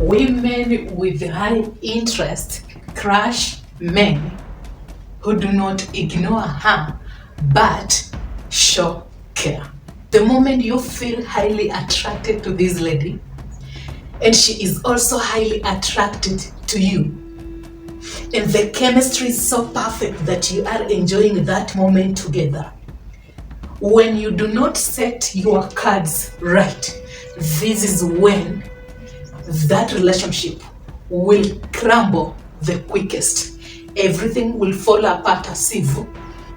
Women with high interest crush men who do not ignore her but show care. The moment you feel highly attracted to this lady and she is also highly attracted to you, and the chemistry is so perfect that you are enjoying that moment together, when you do not set your cards right, this is when that relationship will crumble the quickest. Everything will fall apart as if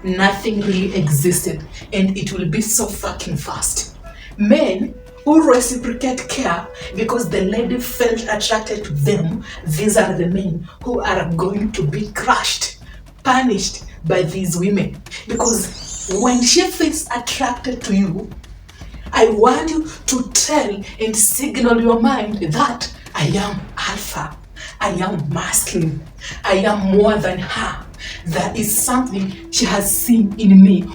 nothing really existed, and it will be so fucking fast. Men who reciprocate care because the lady felt attracted to them, these are the men who are going to be crushed, punished by these women. Because when she feels attracted to you, I want you to tell and signal your mind that I am alpha, I am masculine, I am more than her. There is something she has seen in me.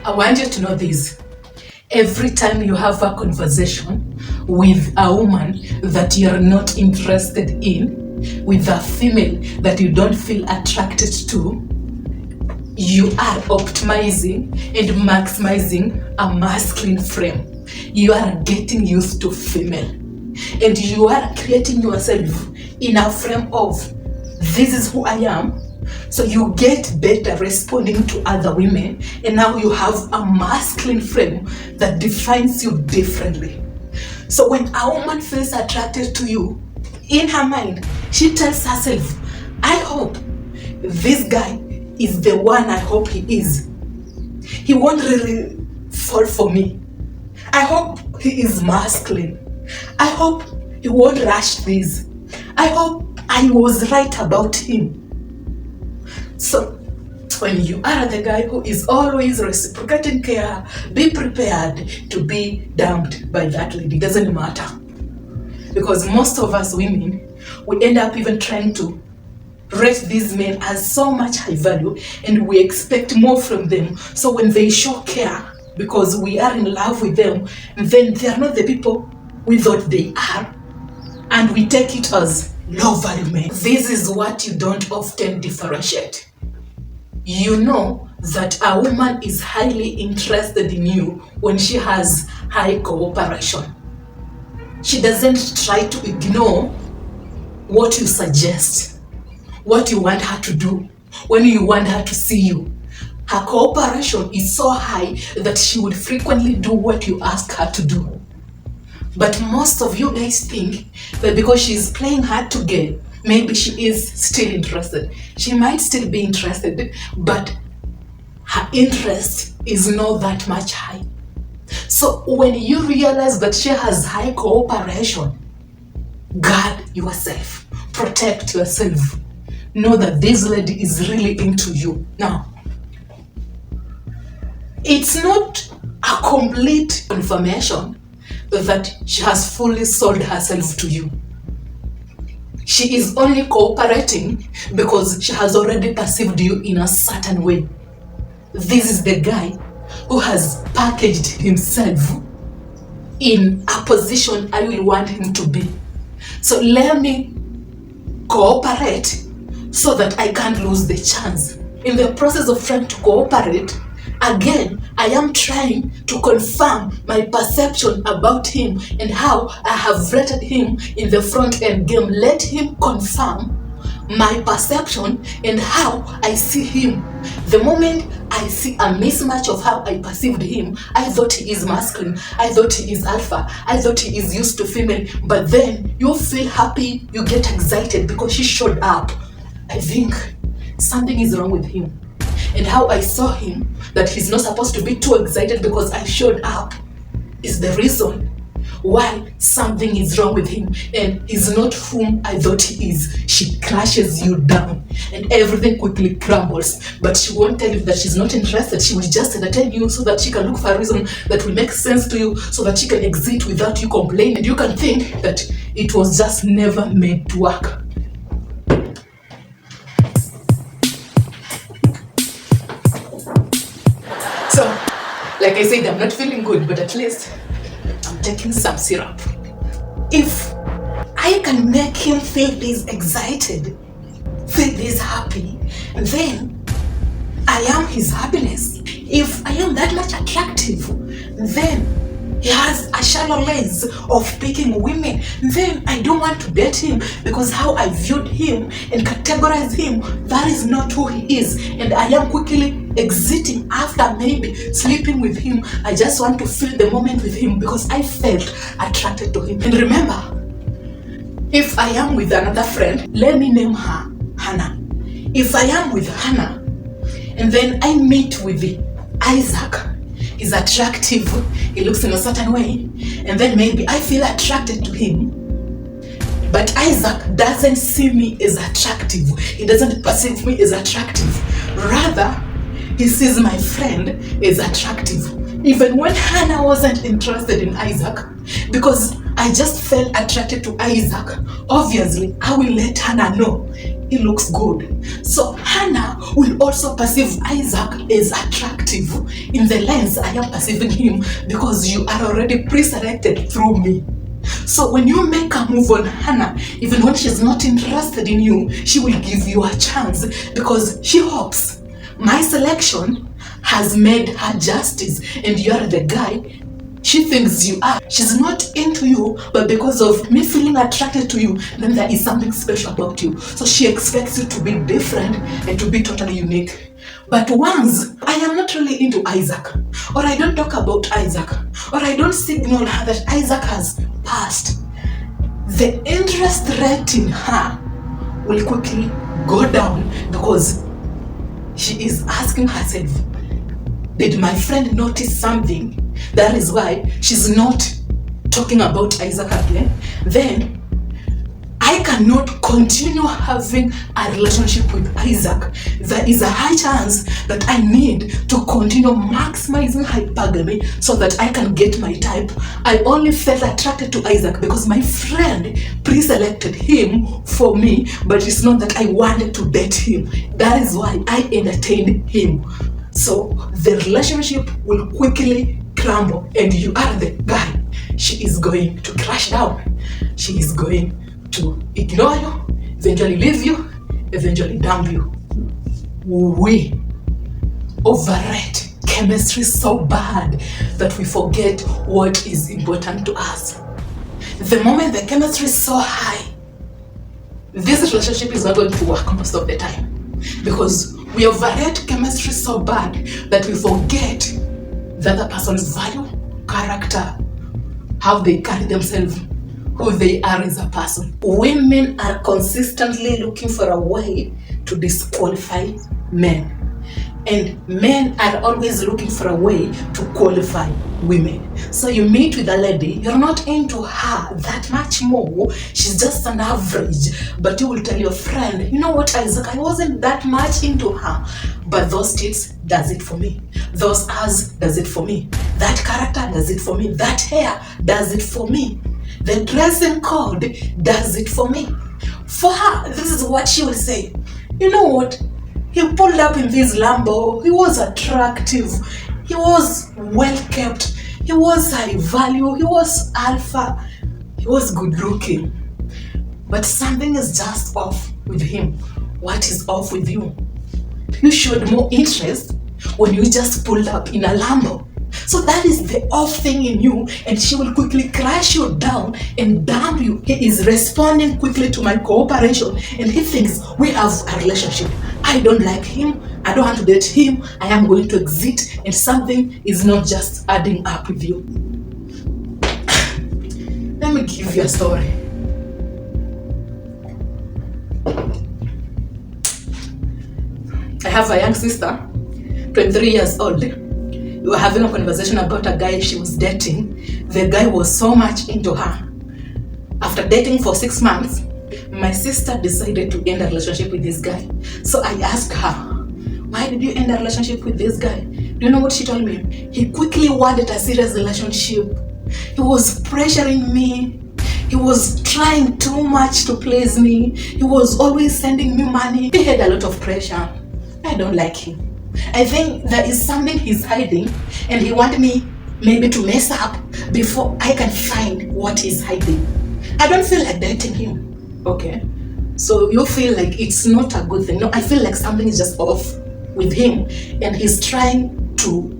I want you to know this. Every time you have a conversation with a woman that you're not interested in, with a female that you don't feel attracted to, you are optimizing and maximizing a masculine frame. You are getting used to female, and you are creating yourself in a frame of this is who I am. So you get better responding to other women, and now you have a masculine frame that defines you differently. So when a woman feels attracted to you, in her mind, she tells herself, I hope this guy is the one I hope he is. He won't really fall for me. I hope he is masculine. I hope he won't rush this. I hope I was right about him. So when you are the guy who is always reciprocating care, be prepared to be dumped by that lady. It doesn't matter. Because most of us women, we end up even trying to rate these men as so much high value, and we expect more from them. So when they show care because we are in love with them, then they are not the people we thought they are, and we take it as low value men. This is what you don't often differentiate. You know that a woman is highly interested in you when she has high cooperation. She doesn't try to ignore what you suggest, what you want her to do, when you want her to see you. Her cooperation is so high that she would frequently do what you ask her to do. But most of you guys think that because she's playing hard to get, maybe she is still interested. She might still be interested, but her interest is not that much high. So when you realize that she has high cooperation, guard yourself, protect yourself. Know that this lady is really into you. Now, it's not a complete confirmation that she has fully sold herself to you. She is only cooperating because she has already perceived you in a certain way. This is the guy who has packaged himself in a position I will want him to be. So let me cooperate so that I can't lose the chance. In the process of trying to cooperate, again, I am trying to confirm my perception about him and how I have rated him in the front end game. Let him confirm my perception and how I see him. The moment I see a mismatch of how I perceived him, I thought he is masculine, I thought he is alpha, I thought he is used to female, but then you feel happy, you get excited because she showed up. I think something is wrong with him. And how I saw him, that he's not supposed to be too excited because I showed up, is the reason why something is wrong with him, and he's not whom I thought he is. She crashes you down and everything quickly crumbles, but she won't tell you that she's not interested. She will just entertain you so that she can look for a reason that will make sense to you, so that she can exit without you complaining, and you can think that it was just never made to work. Like I said, I'm not feeling good, but at least I'm taking some syrup. If I can make him feel this excited, feel this happy, then I am his happiness. If I am that much attractive, then he has a shallow lens of picking women. Then I don't want to date him because how I viewed him and categorized him, that is not who he is. And I am quickly exiting after maybe sleeping with him. I just want to feel the moment with him because I felt attracted to him. And remember, if I am with another friend, let me name her Hannah. If I am with Hannah and then I meet with Isaac, he's attractive, he looks in a certain way, and then maybe I feel attracted to him, but Isaac doesn't see me as attractive, he doesn't perceive me as attractive, rather he sees my friend as attractive. Even when Hannah wasn't interested in Isaac, because I just felt attracted to Isaac, obviously I will let Hannah know he looks good. So Hannah will also perceive Isaac as attractive in the lens I am perceiving him, because you are already pre-selected through me. So when you make a move on Hannah, even when she's not interested in you, she will give you a chance because she hopes my selection has made her justice and you are the guy she thinks you are. She's not into you, but because of me feeling attracted to you, then there is something special about you. So she expects you to be different and to be totally unique. But once I am not really into Isaac, or I don't talk about Isaac, or I don't signal her that Isaac has passed, the interest rate in her will quickly go down because she is asking herself, did my friend notice something? That is why she's not talking about Isaac again. Then I cannot continue having a relationship with Isaac. There is a high chance that I need to continue maximizing hypergamy so that I can get my type. I only felt attracted to Isaac because my friend pre-selected him for me, but it's not that I wanted to date him. That is why I entertained him. So the relationship will quickly crumble and you are the guy she is going to crash down. She is going to ignore you, eventually leave you, eventually dump you. We overrate chemistry so bad that we forget what is important to us. The moment the chemistry is so high, this relationship is not going to work most of the time because we overrate chemistry so bad that we forget the other person's value, character, how they carry themselves, who they are as a person. Women are consistently looking for a way to disqualify men. And men are always looking for a way to qualify women. So you meet with a lady, you're not into her that much more, she's just an average, but you will tell your friend, you know what, Isaac, I wasn't that much into her, but those tits does it for me, those eyes does it for me, that character does it for me, that hair does it for me, the dressing code does it for me. For her, this is what she will say, you know what, he pulled up in this Lambo, he was attractive, he was well kept, he was high value, he was alpha, he was good looking. But something is just off with him. What is off with you? You showed more interest when you just pulled up in a Lambo. So that is the off thing in you, and she will quickly crash you down and dump you. He is responding quickly to my cooperation and he thinks we have a relationship. I don't like him, I don't want to date him, I am going to exit, and something is not just adding up with you. Let me give you a story. I have a young sister, 23 years old. We were having a conversation about a guy she was dating. The guy was so much into her. After dating for 6 months, my sister decided to end a relationship with this guy. So I asked her, why did you end a relationship with this guy? Do you know what she told me? He quickly wanted a serious relationship. He was pressuring me. He was trying too much to please me. He was always sending me money. He had a lot of pressure. I don't like him. I think there is something he's hiding and he wants me maybe to mess up before I can find what he's hiding. I don't feel like dating him. Okay. So you feel like it's not a good thing. No, I feel like something is just off with him and he's trying to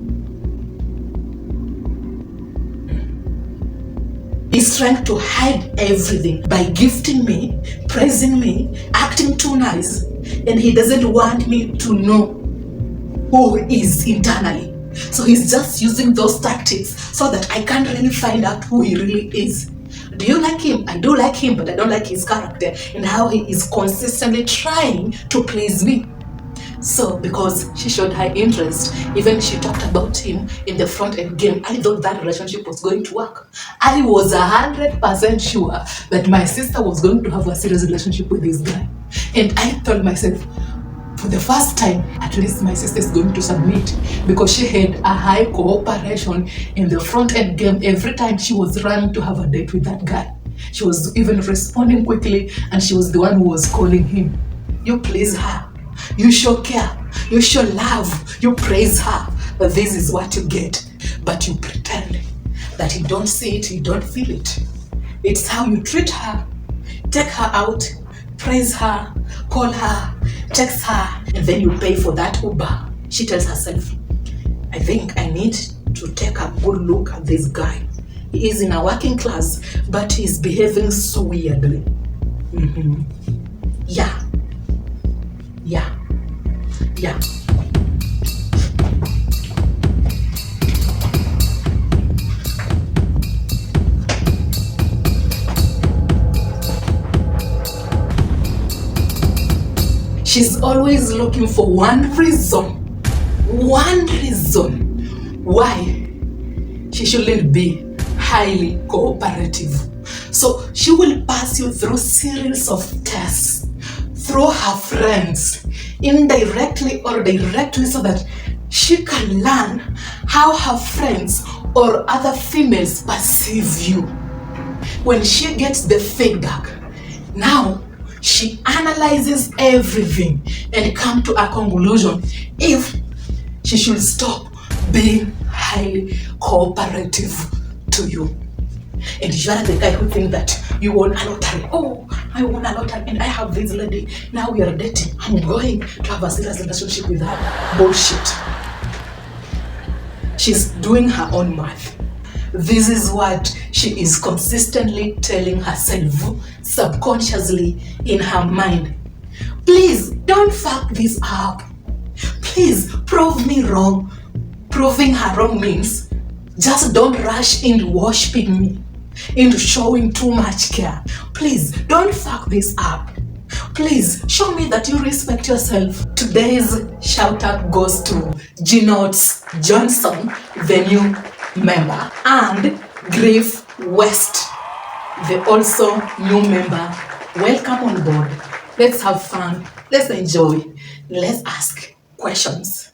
hide everything by gifting me, praising me, acting too nice, and he doesn't want me to know who he is internally. So he's just using those tactics so that I can't really find out who he really is. Do you like him? I do like him, but I don't like his character and how he is consistently trying to please me. So, because she showed her interest, even she talked about him in the front end game, I thought that relationship was going to work. I was 100% sure that my sister was going to have a serious relationship with this guy. And I told myself, for the first time, at least my sister is going to submit, because she had a high cooperation in the front end game every time she was running to have a date with that guy. She was even responding quickly, and she was the one who was calling him. You please her. You show care, you show love, you praise her. But this is what you get. But you pretend that you don't see it, you don't feel it. It's how you treat her. Take her out, praise her, call her, text her, and then you pay for that Uber. She tells herself, I think I need to take a good look at this guy. He is in a working class, but he's behaving so weirdly. Yeah. She's always looking for one reason why she shouldn't be highly cooperative. So she will pass you through series of tests, through her friends, indirectly or directly, so that she can learn how her friends or other females perceive you. When she gets the feedback, now she analyzes everything and come to a conclusion if she should stop being highly cooperative to you. And you are the guy who thinks that you won a lottery. Oh, I won a lottery and I have this lady. Now we are dating. I'm going to have a serious relationship with her. Bullshit. She's doing her own math. This is what she is consistently telling herself subconsciously in her mind. Please don't fuck this up. Please prove me wrong. Proving her wrong means just don't rush into worshiping me, into showing too much care. Please don't fuck this up. Please show me that you respect yourself. Today's shout out goes to Genotes Johnson, the new member, and Griff West, the also new member. Welcome on board. Let's have fun. Let's enjoy. Let's ask questions.